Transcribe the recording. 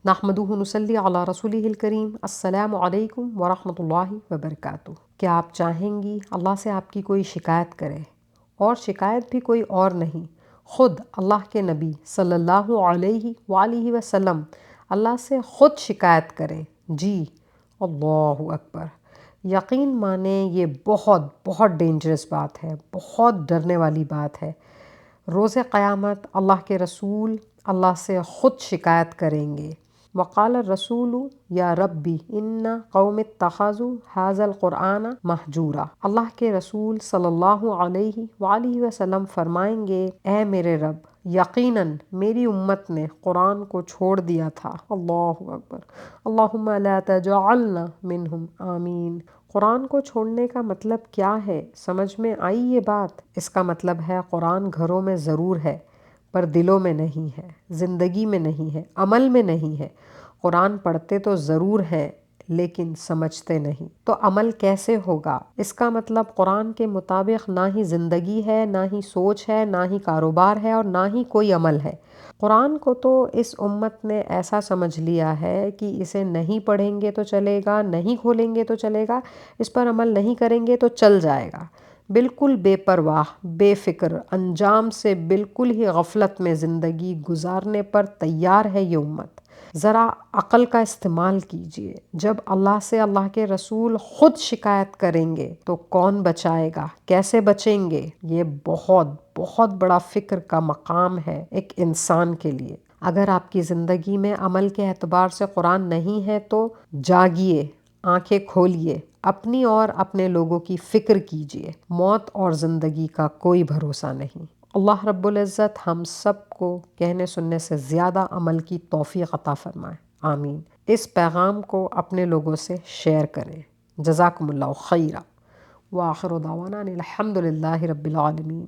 نحمدہ ونصلی علی رسولہ الکریم۔ السلام علیکم ورحمۃ اللہ وبرکاتہ۔ کیا آپ چاہیں گی اللہ سے آپ کی کوئی شکایت کرے؟ اور شکایت بھی کوئی اور نہیں، خود اللہ کے نبی صلی اللہ علیہ وآلہ وسلم اللہ سے خود شکایت کریں۔ جی، اللہ اکبر! یقین مانیں یہ بہت بہت ڈینجرس بات ہے، بہت ڈرنے والی بات ہے۔ روز قیامت اللہ کے رسول اللہ سے خود شکایت کریں گے۔ وقال الرسول یا ربی ان قوم اتخذوا ھذا القرآن مہجورا۔ اللہ کے رسول صلی اللہ علیہ وآلہ وسلم فرمائیں گے، اے میرے رب، یقیناً میری امت نے قرآن کو چھوڑ دیا تھا۔ اللہ اکبر! اللہم لا تجعلنا منہم، آمین۔ قرآن کو چھوڑنے کا مطلب کیا ہے؟ سمجھ میں آئی یہ بات؟ اس کا مطلب ہے قرآن گھروں میں ضرور ہے، پر دلوں میں نہیں ہے، زندگی میں نہیں ہے، عمل میں نہیں ہے۔ قرآن پڑھتے تو ضرور ہیں لیکن سمجھتے نہیں، تو عمل کیسے ہوگا؟ اس کا مطلب قرآن کے مطابق نہ ہی زندگی ہے، نہ ہی سوچ ہے، نہ ہی کاروبار ہے، اور نہ ہی کوئی عمل ہے۔ قرآن کو تو اس امت نے ایسا سمجھ لیا ہے کہ اسے نہیں پڑھیں گے تو چلے گا، نہیں کھولیں گے تو چلے گا، اس پر عمل نہیں کریں گے تو چل جائے گا۔ بالکل بے پرواہ، بے فکر، انجام سے بالکل ہی غفلت میں زندگی گزارنے پر تیار ہے یہ امت۔ ذرا عقل کا استعمال کیجئے، جب اللہ سے اللہ کے رسول خود شکایت کریں گے تو کون بچائے گا؟ کیسے بچیں گے؟ یہ بہت بہت بڑا فکر کا مقام ہے ایک انسان کے لیے۔ اگر آپ کی زندگی میں عمل کے اعتبار سے قرآن نہیں ہے تو جاگیے، آنکھیں کھولیے، اپنی اور اپنے لوگوں کی فکر کیجئے۔ موت اور زندگی کا کوئی بھروسہ نہیں۔ اللہ رب العزت ہم سب کو کہنے سننے سے زیادہ عمل کی توفیق عطا فرمائے، آمین۔ اس پیغام کو اپنے لوگوں سے شیئر کریں۔ جزاکم اللہ خیرا۔ وآخر دعوانا ان الحمد للہ رب العالمین۔